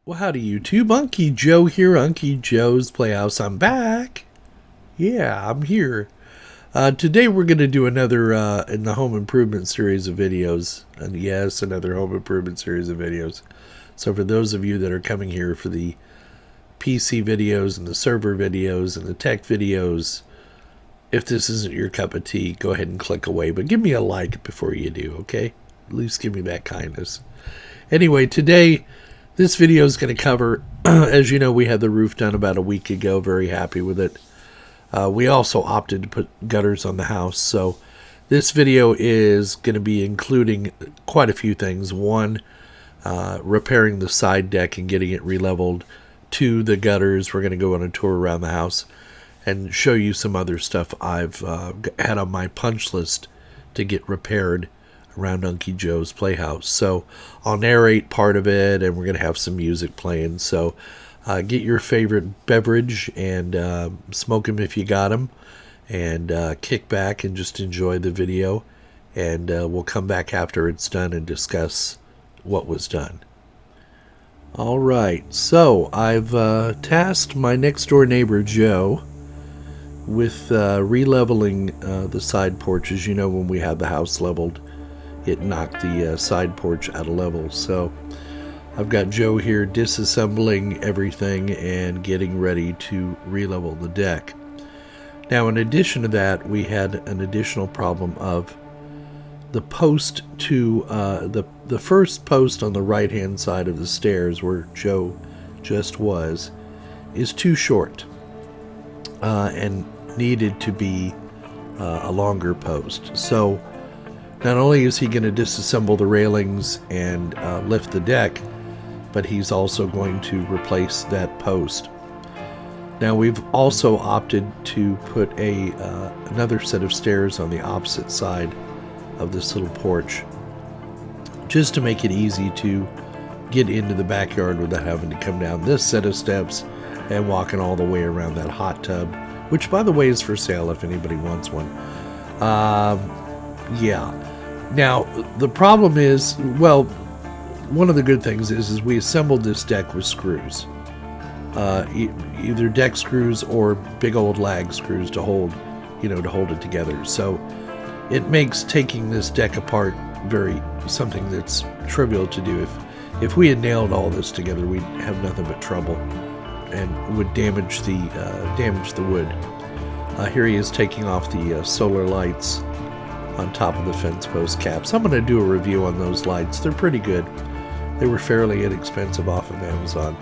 Well, howdy YouTube, Unky Joe here, Unky Joe's Playhouse. I'm back. Yeah, I'm here. Today we're going to do another in the home improvement series of videos. And yes, another home improvement series of videos. So for those of you that are coming here for the PC videos and the server videos and the tech videos, if this isn't your cup of tea, go ahead and click away. But give me a like before you do, okay? At least give me that kindness. Anyway, today this video is going to cover, as you know, we had the roof done about a week ago. Very happy with it. We also opted to put gutters on the house. So this video is going to be including quite a few things. One, repairing the side deck and getting it re-leveled. Two, the gutters. We're going to go on a tour around the house and show you some other stuff I've had on my punch list to get repaired around Unky Joe's Playhouse. So I'll narrate part of it, and we're going to have some music playing. So get your favorite beverage and smoke them if you got them, and kick back and just enjoy the video. And we'll come back after it's done and discuss what was done. All right, so I've tasked my next door neighbor Joe with re-leveling the side porch. As you know, when we had the house leveled, it knocked the side porch out of level. So I've got Joe here disassembling everything and getting ready to re-level the deck. Now, in addition to that, we had an additional problem of the post to the first post on the right hand side of the stairs where Joe just was is too short and needed to be a longer post. So not only is he going to disassemble the railings and lift the deck, but he's also going to replace that post. Now, we've also opted to put another set of stairs on the opposite side of this little porch, just to make it easy to get into the backyard without having to come down this set of steps and walking all the way around that hot tub, which, by the way, is for sale if anybody wants one. Yeah. Now, the problem is, well, one of the good things is we assembled this deck with screws. Either deck screws or big old lag screws to hold it together. So it makes taking this deck apart something that's trivial to do. If we had nailed all this together, we'd have nothing but trouble and would damage the wood. Here he is taking off the solar lights on top of the fence post caps. I'm going to do a review on those lights. They're pretty good. They were fairly inexpensive off of Amazon.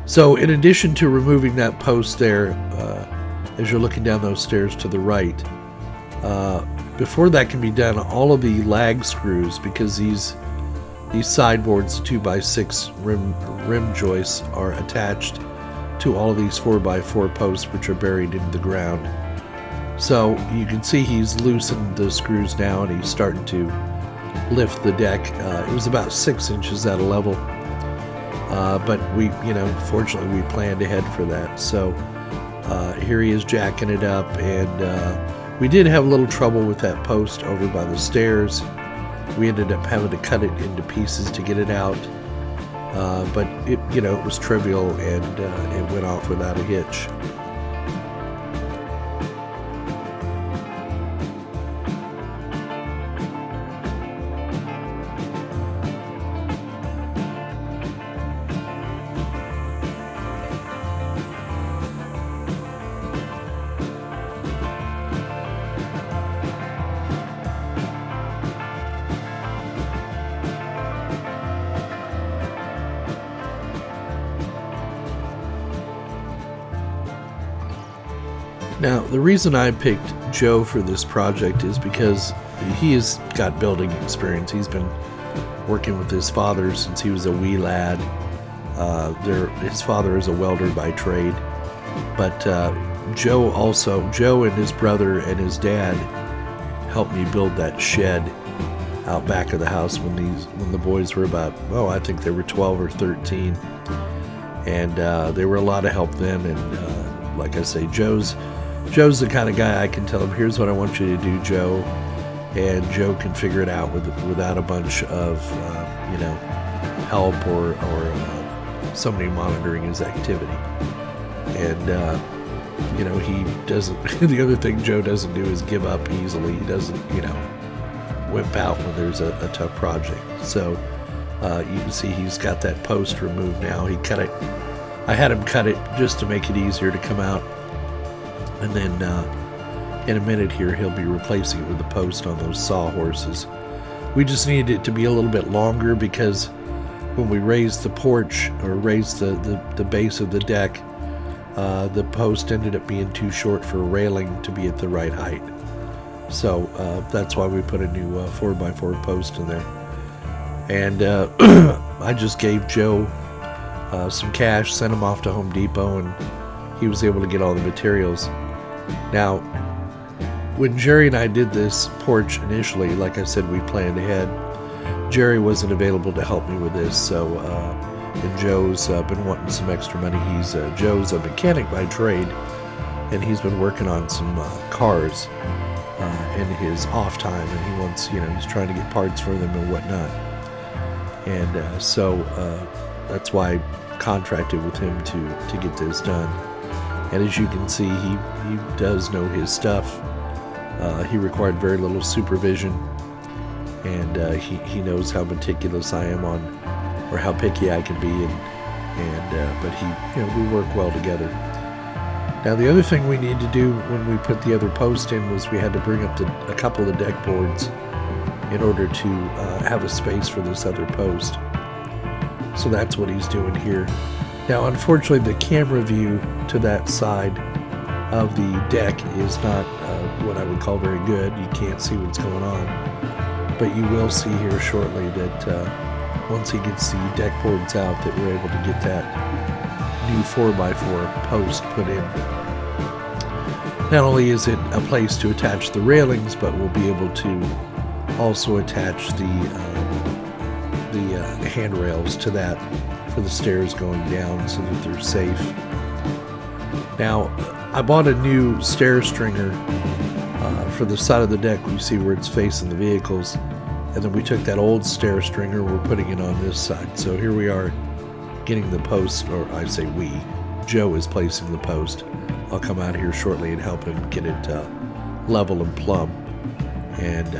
So in addition to removing that post there, as you're looking down those stairs to the right, before that can be done, all of the lag screws, because these sideboards, 2x6 rim joists, are attached to all of these 4x4 posts, which are buried into the ground. So you can see he's loosened the screws now, and he's starting to lift the deck. It was about 6 inches out of level, but fortunately we planned ahead for that. So here he is jacking it up, and we did have a little trouble with that post over by the stairs. We ended up having to cut it into pieces to get it out, but it was trivial, and it went off without a hitch. Now, the reason I picked Joe for this project is because he has got building experience. He's been working with his father since he was a wee lad. His father is a welder by trade. But Joe and his brother and his dad helped me build that shed out back of the house when the boys were about, I think they were 12 or 13. And they were a lot of help then. And like I say, Joe's the kind of guy I can tell him, here's what I want you to do, Joe, and Joe can figure it out without a bunch of, help or somebody monitoring his activity. And he doesn't. The other thing Joe doesn't do is give up easily. He doesn't wimp out when there's a tough project. So you can see he's got that post removed now. He cut it. I had him cut it just to make it easier to come out, and then in a minute here he'll be replacing it with the post on those sawhorses. We just needed it to be a little bit longer because when we raised the porch or raised the base of the deck, the post ended up being too short for a railing to be at the right height. So that's why we put a new 4x4 post in there. And I just gave Joe some cash, sent him off to Home Depot, and he was able to get all the materials. Now, when Jerry and I did this porch initially, like I said, we planned ahead. Jerry wasn't available to help me with this, so and Joe's been wanting some extra money. Joe's a mechanic by trade, and he's been working on some cars in his off time, and he wants, he's trying to get parts for them and whatnot. And so that's why I contracted with him to get this done. And as you can see, he does know his stuff. He required very little supervision, and he knows how meticulous I am on, or how picky I can be, but we work well together. Now, the other thing we need to do when we put the other post in was we had to bring up a couple of deck boards in order to have a space for this other post. So that's what he's doing here. Now, unfortunately, the camera view to that side of the deck is not what I would call very good. You can't see what's going on, but you will see here shortly that once he gets the deck boards out, that we're able to get that new 4x4 post put in. Not only is it a place to attach the railings, but we'll be able to also attach the handrails to that for the stairs going down so that they're safe. Now, I bought a new stair stringer for the side of the deck. You see where it's facing the vehicles, and then we took that old stair stringer, we're putting it on this side. So here we are getting the post, or I say we, Joe is placing the post. I'll come out here shortly and help him get it level and plumb. And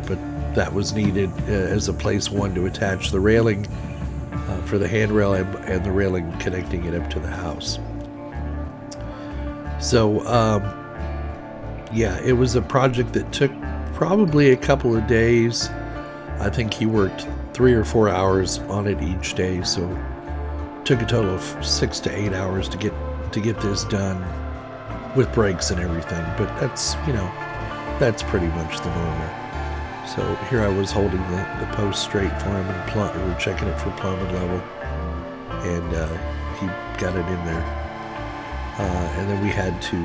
but that was needed as a place one to attach the railing for the handrail and the railing connecting it up to the house. So yeah, it was a project that took probably a couple of days. I think he worked 3 or 4 hours on it each day, so it took a total of 6 to 8 hours to get this done with breaks and everything. But that's that's pretty much the normal. So here I was holding the post straight for him, and we're checking it for plumb and level, and he got it in there. And then we had to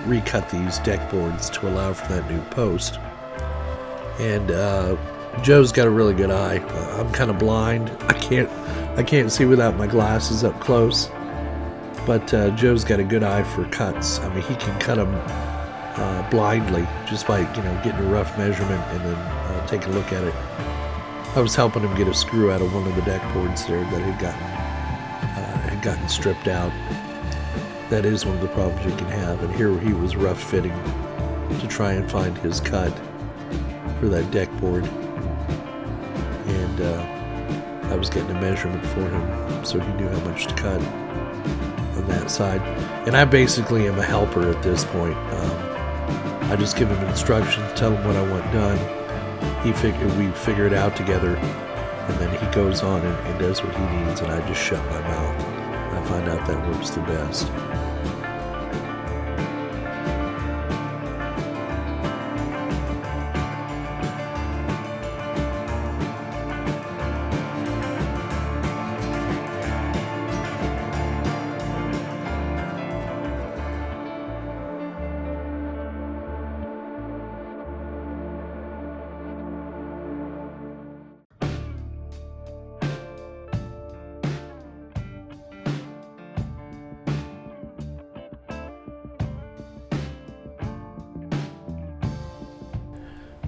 recut these deck boards to allow for that new post. And Joe's got a really good eye. I'm kind of blind. I can't see without my glasses up close. But Joe's got a good eye for cuts. I mean, he can cut them blindly just by getting a rough measurement and then take a look at it. I was helping him get a screw out of one of the deck boards there that had gotten stripped out. That is one of the problems you can have. And here he was rough fitting to try and find his cut for that deck board. And I was getting a measurement for him so he knew how much to cut on that side. And I basically am a helper at this point. I just give him instructions, tell him what I want done. We figure it out together, and then he goes on and does what he needs, and I just shut my mouth. I find out that works the best.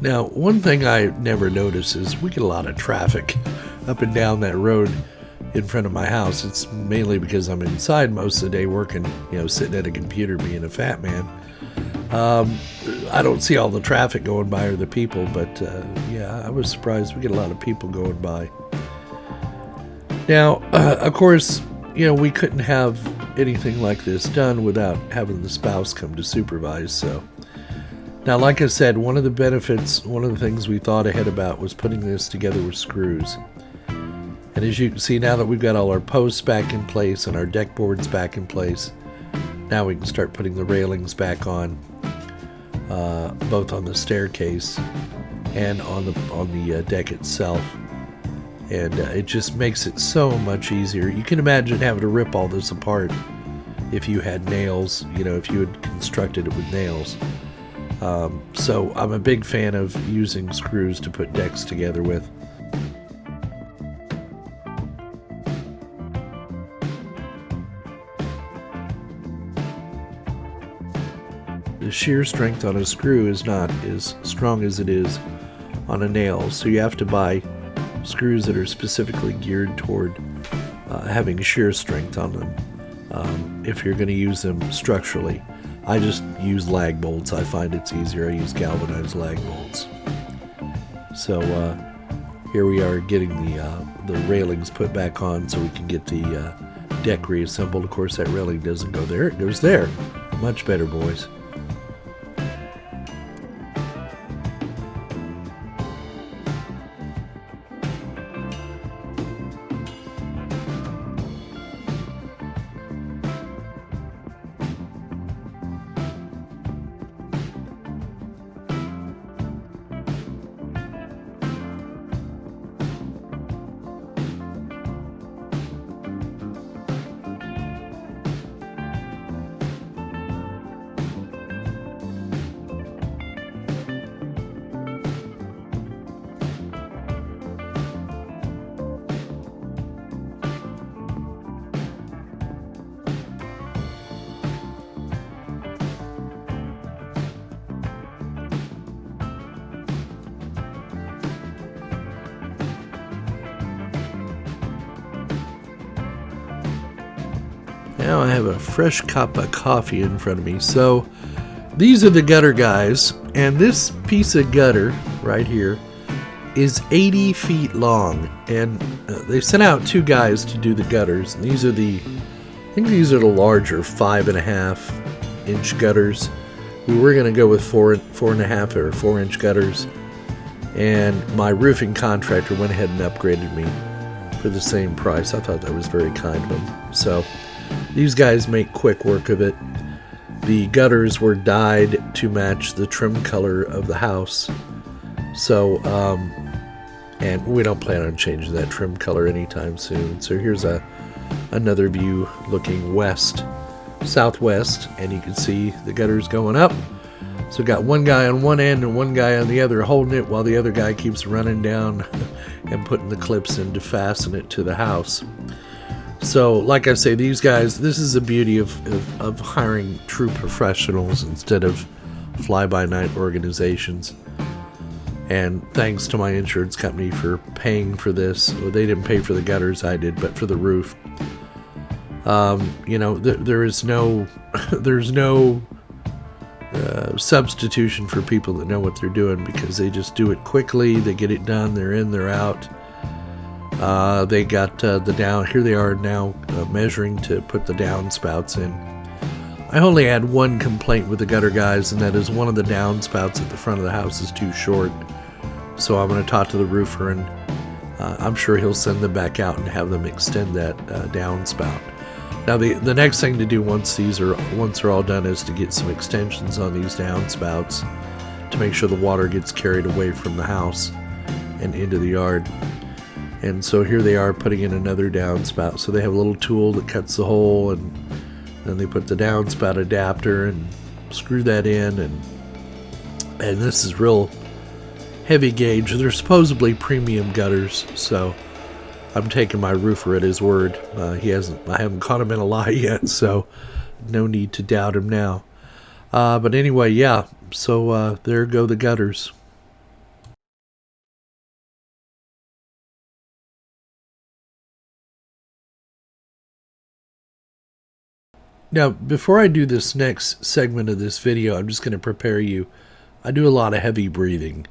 Now, one thing I never notice is we get a lot of traffic up and down that road in front of my house. It's mainly because I'm inside most of the day working, sitting at a computer being a fat man. I don't see all the traffic going by or the people, but yeah, I was surprised we get a lot of people going by. Now, of course, we couldn't have anything like this done without having the spouse come to supervise, so. Now, like I said, one of the benefits, one of the things we thought ahead about was putting this together with screws. And as you can see, now that we've got all our posts back in place and our deck boards back in place, now we can start putting the railings back on, both on the staircase and on the deck itself. And it just makes it so much easier. You can imagine having to rip all this apart if you had nails, if you had constructed it with nails. So I'm a big fan of using screws to put decks together with. The shear strength on a screw is not as strong as it is on a nail, so you have to buy screws that are specifically geared toward having shear strength on them if you're going to use them structurally. I just use lag bolts. I find it's easier. I use galvanized lag bolts. So here we are getting the railings put back on so we can get the deck reassembled. Of course, that railing doesn't go there. It goes there. Much better, boys. Now I have a fresh cup of coffee in front of me. So these are the gutter guys, and this piece of gutter right here is 80 feet long, and they sent out two guys to do the gutters. And these are I think these are the larger 5.5 inch gutters. We were going to go with 4.5 or 4-inch gutters, and my roofing contractor went ahead and upgraded me for the same price. I thought that was very kind of him. So these guys make quick work of it. The gutters were dyed to match the trim color of the house. So, and we don't plan on changing that trim color anytime soon. So here's another view looking southwest, and you can see the gutters going up. So we've got one guy on one end and one guy on the other holding it while the other guy keeps running down and putting the clips in to fasten it to the house. So, like I say, these guys, this is the beauty of hiring true professionals instead of fly-by-night organizations. And thanks to my insurance company for paying for this. Well, they didn't pay for the gutters, I did, but for the roof. There's no substitution for people that know what they're doing, because they just do it quickly. They get it done. They're in, they're out. They got here they are now measuring to put the downspouts in. I only had one complaint with the gutter guys, and that is one of the downspouts at the front of the house is too short. So I'm going to talk to the roofer, and I'm sure he'll send them back out and have them extend that downspout. Now the next thing to do once they're all done is to get some extensions on these downspouts to make sure the water gets carried away from the house and into the yard. And so here they are putting in another downspout. So they have a little tool that cuts the hole, and then they put the downspout adapter and screw that in, and this is real heavy gauge. They're supposedly premium gutters, so I'm taking my roofer at his word. I haven't caught him in a lie yet, so no need to doubt him now. But anyway, yeah, so there go the gutters. Now, before I do this next segment of this video, I'm just going to prepare you. I do a lot of heavy breathing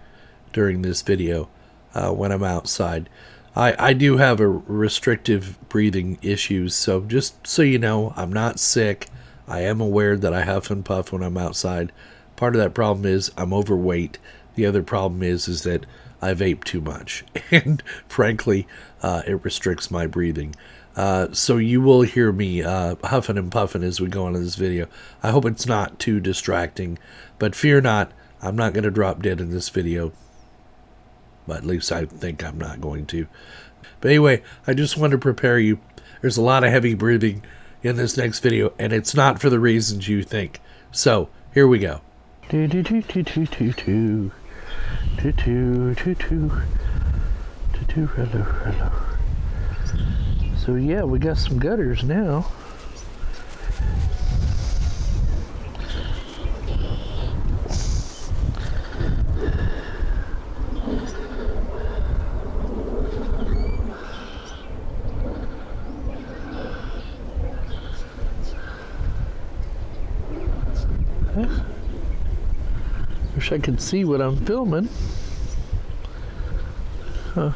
during this video when I'm outside. I do have a restrictive breathing issues, so just so you know, I'm not sick. I am aware that I huff and puff when I'm outside. Part of that problem is I'm overweight. The other problem is that I vape too much, and frankly, it restricts my breathing. So you will hear me huffing and puffing as we go on in this video. I hope it's not too distracting, but fear not, I'm not going to drop dead in this video. But at least I think I'm not going to. But anyway, I just want to prepare you. There's a lot of heavy breathing in this next video, and it's not for the reasons you think. So, here we go. Hello. So yeah, we got some gutters now. Wish I could see what I'm filming. Huh.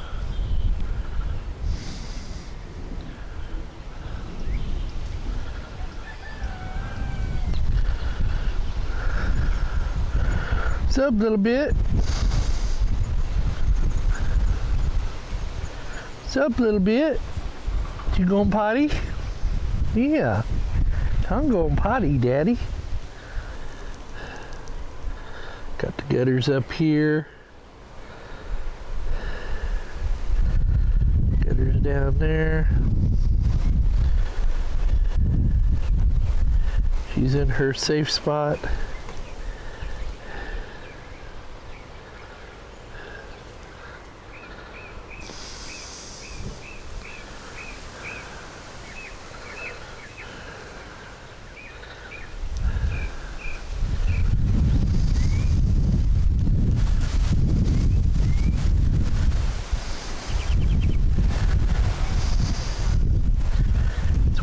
What's up, little bit? What's up, little bit? You going potty? Yeah. I'm going potty, Daddy. Got the gutters up here. Gutters down there. She's in her safe spot.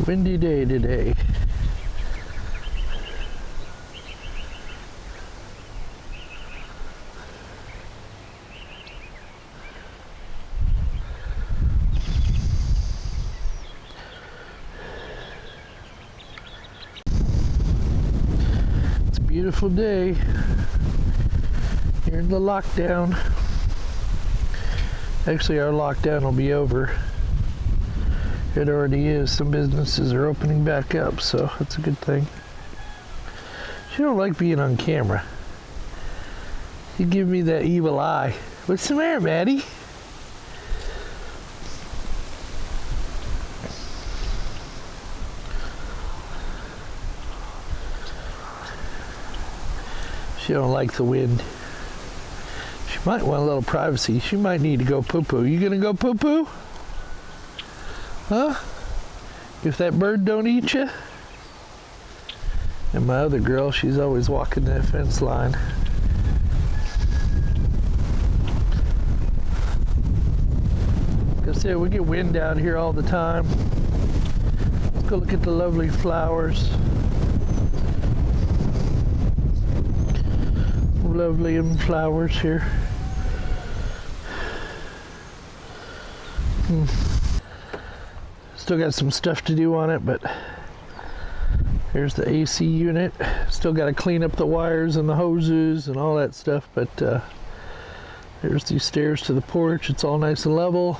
Windy day today. It's a beautiful day here in the lockdown. Actually, our lockdown will be over. It already is. Some businesses are opening back up, so that's a good thing. She don't like being on camera. You give me that evil eye. What's the matter, Maddie? She don't like the wind. She might want a little privacy. She might need to go poo-poo. You gonna go poo-poo? Huh? If that bird don't eat you? And my other girl, she's always walking that fence line. Like I said, we get wind out here all the time. Let's go look at the lovely flowers. Lovely flowers here. Still got some stuff to do on it, but here's the AC unit. Still got to clean up the wires and the hoses and all that stuff, but there's these stairs to the porch. It's all nice and level.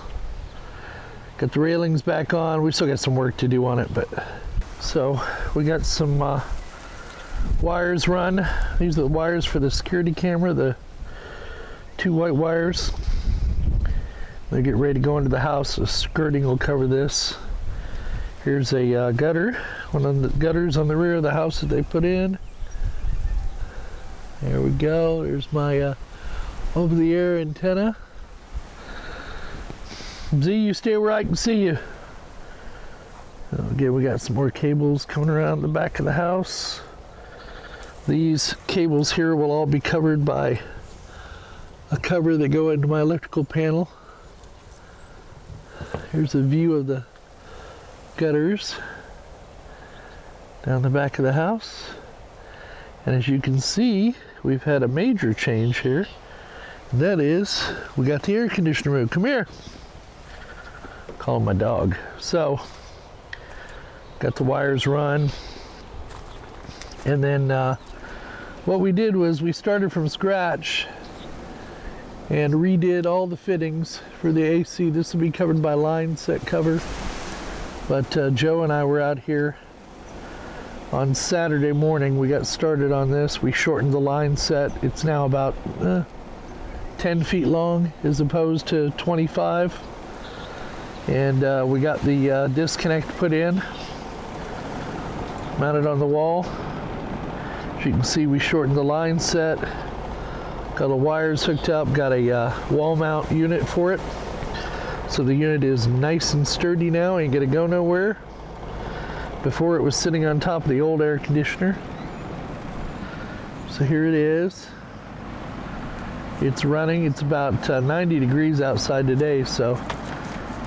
Got the railings back on. We still got some work to do on it, but so we got some wires run. These are the wires for the security camera, the 2 white wires. They get ready to go into the house. The skirting will cover this. Here's a gutter, one of the gutters on the rear of the house that they put in. There we go. There's my over-the-air antenna. Z, you stay where I can see you. Again, we got some more cables coming around the back of the house. These cables here will all be covered by a cover that go into my electrical panel. Here's a view of the gutters. down the back of the house. And as you can see, we've had a major change here. And that is, we got the air conditioner removed. Come here. Call him my dog. So, got the wires run. And then what we did was we started from scratch and redid all the fittings for the AC. This will be covered by line set cover. But Joe and I were out here on Saturday morning. We got started on this. We shortened the line set. It's now about 10 feet long as opposed to 25. And we got the disconnect put in, mounted on the wall. As you can see, we shortened the line set. Got the wires hooked up, got a wall mount unit for it. So the unit is nice and sturdy now, ain't gonna go nowhere. Before it was sitting on top of the old air conditioner. So here it is. It's running. It's about 90 degrees outside today, so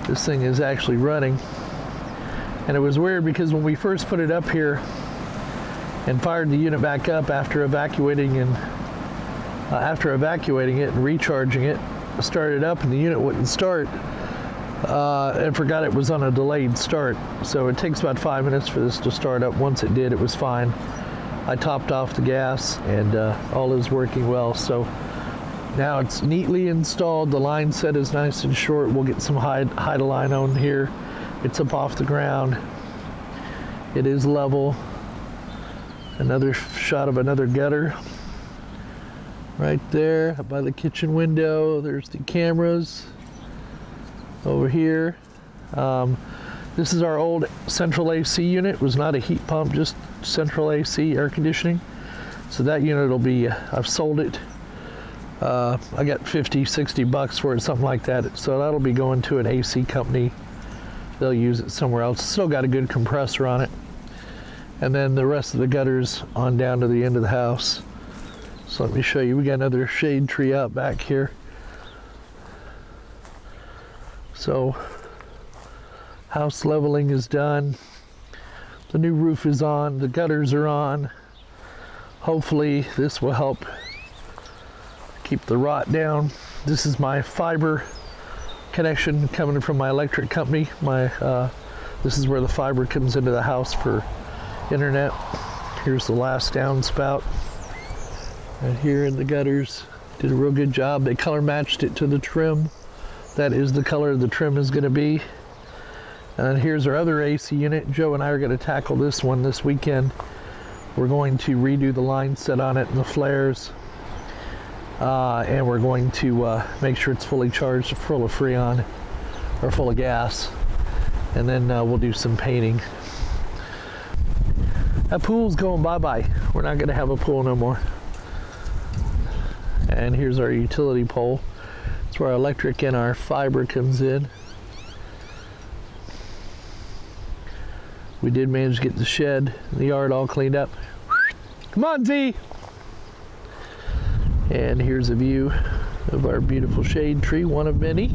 this thing is actually running. And it was weird because when we first put it up here and fired the unit back up after evacuating it and recharging it, started up and the unit wouldn't start. And forgot it was on a delayed start. So it takes about 5 minutes for this to start up. Once it did, it was fine. I topped off the gas and all is working well. So now it's neatly installed. The line set is nice and short. We'll get some hide line on here. It's up off the ground. It is level. Another shot of another gutter right there by the kitchen window. There's the cameras over here. This is our old central AC unit. It was not a heat pump, just central AC air conditioning. So that unit will be, I've sold it. I got 50, 60 bucks for it, something like that. So that'll be going to an AC company. They'll use it somewhere else. Still got a good compressor on it. And then the rest of the gutters on down to the end of the house. So let me show you. We got another shade tree out back here. So house leveling is done. The new roof is on. The gutters are on. Hopefully this will help keep the rot down. This is my fiber connection coming from my electric company. This is where the fiber comes into the house for internet. Here's the last downspout. Right here in the gutters. Did a real good job. They color matched it to the trim. That is the color the trim is going to be. And here's our other AC unit. Joe and I are going to tackle this one this weekend. We're going to redo the line set on it and the flares. And we're going to make sure it's fully charged, full of Freon, or full of gas. And then we'll do some painting. That pool's going bye-bye. We're not going to have a pool no more. And here's our utility pole. That's where our electric and our fiber comes in. We did manage to get the shed, the yard all cleaned up. Come on, Z! And here's a view of our beautiful shade tree, one of many.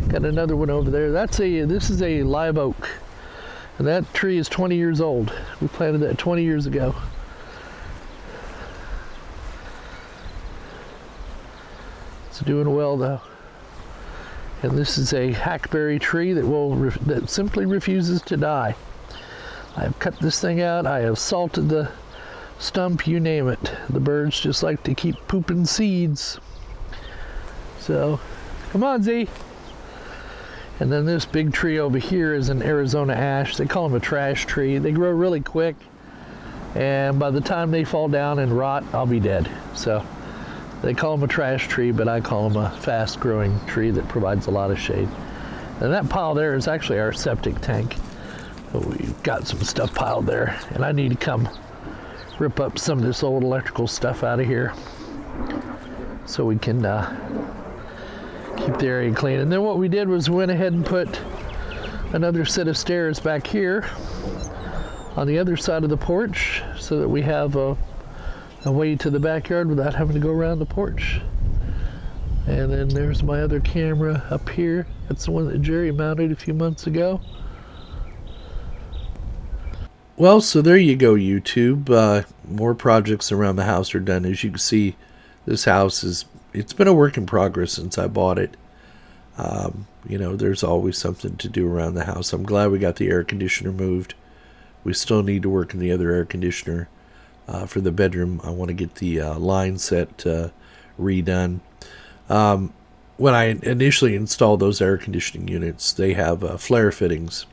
Got another one over there. This is a live oak. And that tree is 20 years old. We planted that 20 years ago. It's doing well though. And this is a hackberry tree that simply refuses to die. I have cut this thing out. I have salted the stump, you name it. The birds just like to keep pooping seeds. So, come on, Z. And then this big tree over here is an Arizona ash. They call them a trash tree. They grow really quick. And by the time they fall down and rot, I'll be dead. So, they call them a trash tree, but I call them a fast-growing tree that provides a lot of shade. And that pile there is actually our septic tank. We've got some stuff piled there, and I need to come rip up some of this old electrical stuff out of here so we can keep the area clean. And then what we did was we went ahead and put another set of stairs back here on the other side of the porch so that we have a way to the backyard without having to go around the porch. And then there's my other camera up here. That's the one that Jerry mounted a few months ago. Well, so there you go, YouTube. More projects around the house are done. As you can see, this house it's been a work in progress since I bought it. There's always something to do around the house. I'm glad we got the air conditioner moved. We still need to work in the other air conditioner. For the bedroom, I want to get the line set redone. When I initially installed those air conditioning units, they have flare fittings.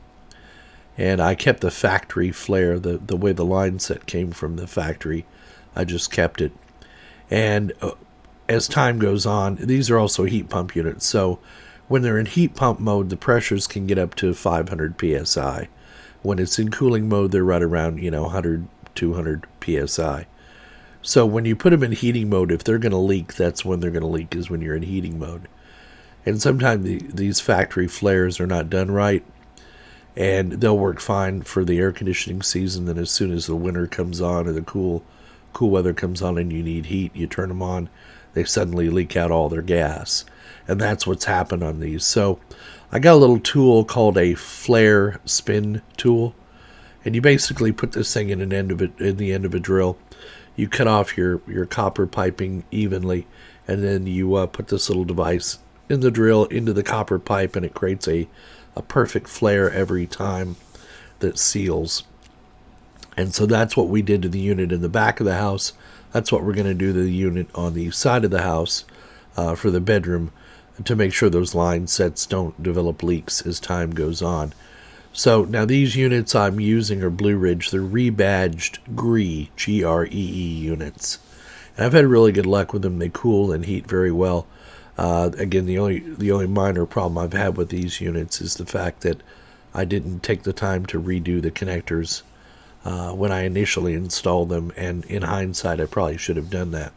And I kept the factory flare, the way the line set came from the factory. I just kept it. And as time goes on, these are also heat pump units. So when they're in heat pump mode, the pressures can get up to 500 psi. When it's in cooling mode, they're right around 100, 200 psi. So when you put them in heating mode, if they're going to leak, that's when they're going to leak, is when you're in heating mode. And sometimes these factory flares are not done right, and they'll work fine for the air conditioning season. Then as soon as the winter comes on or the cool weather comes on and you need heat, you turn them on, they suddenly leak out all their gas. And that's what's happened on these. So I got a little tool called a flare spin tool, and you basically put this thing in the end of a drill. You cut off your copper piping evenly, and then you put this little device in the drill into the copper pipe, and it creates a perfect flare every time that seals. And so that's what we did to the unit in the back of the house. That's what we're going to do to the unit on the side of the house for the bedroom, to make sure those line sets don't develop leaks as time goes on. So now these units I'm using are Blue Ridge. They're rebadged GREE, G-R-E-E units. And I've had really good luck with them. They cool and heat very well. Again, the only minor problem I've had with these units is the fact that I didn't take the time to redo the connectors when I initially installed them, and in hindsight I probably should have done that.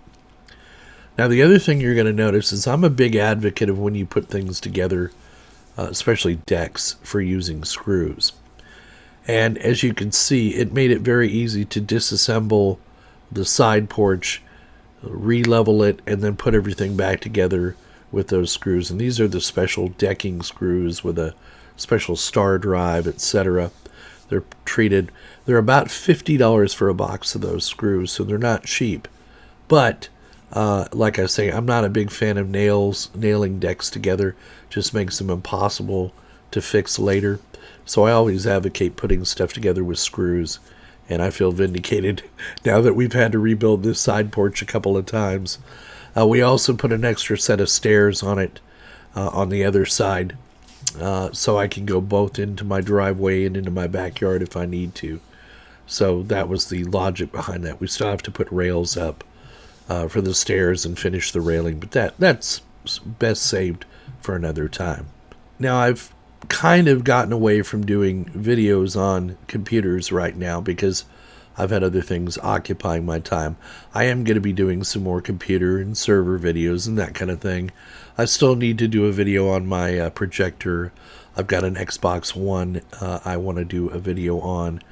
Now the other thing you're going to notice is I'm a big advocate of when you put things together, especially decks, for using screws. And as you can see, it made it very easy to disassemble the side porch, re-level it, and then put everything back together with those screws. And these are the special decking screws with a special star drive, etc. They're about $50 for a box of those screws, so they're not cheap. But like I say, I'm not a big fan of nailing decks together. Just makes them impossible to fix later. So I always advocate putting stuff together with screws, and I feel vindicated now that we've had to rebuild this side porch a couple of times. We also put an extra set of stairs on it on the other side, so I can go both into my driveway and into my backyard if I need to. So that was the logic behind that. We still have to put rails up for the stairs and finish the railing, but that's best saved for another time. Now I've kind of gotten away from doing videos on computers right now because I've had other things occupying my time. I am going to be doing some more computer and server videos and that kind of thing. I still need to do a video on my projector. I've got an Xbox One I want to do a video on.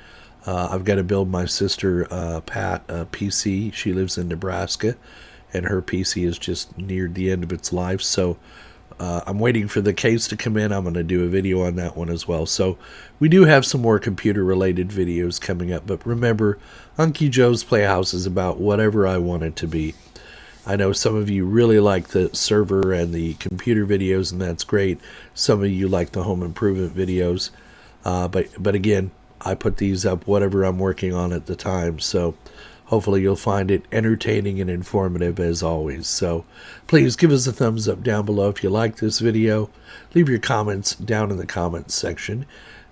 I've got to build my sister Pat a PC. She lives in Nebraska, and her PC is just near the end of its life. So I'm waiting for the case to come in. I'm going to do a video on that one as well. So we do have some more computer-related videos coming up. But remember, Unky Joe's Playhouse is about whatever I want it to be. I know some of you really like the server and the computer videos, and that's great. Some of you like the home improvement videos. But again, I put these up whatever I'm working on at the time. So hopefully you'll find it entertaining and informative as always. So please give us a thumbs up down below if you like this video. Leave your comments down in the comments section.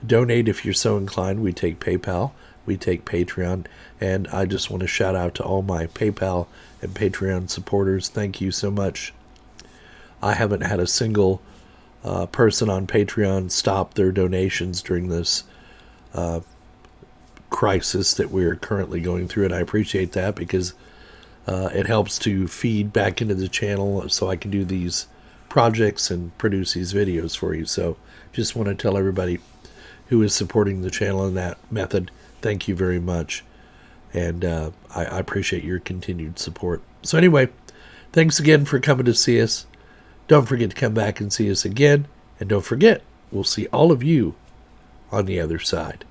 Donate if you're so inclined. We take PayPal. We take Patreon. And I just want to shout out to all my PayPal and Patreon supporters. Thank you so much. I haven't had a single person on Patreon stop their donations during this crisis that we're currently going through, and I appreciate that because it helps to feed back into the channel so I can do these projects and produce these videos for you. So just want to tell everybody who is supporting the channel in that method, thank you very much, and I appreciate your continued support. So anyway, thanks again for coming to see us. Don't forget to come back and see us again, and don't forget, we'll see all of you on the other side.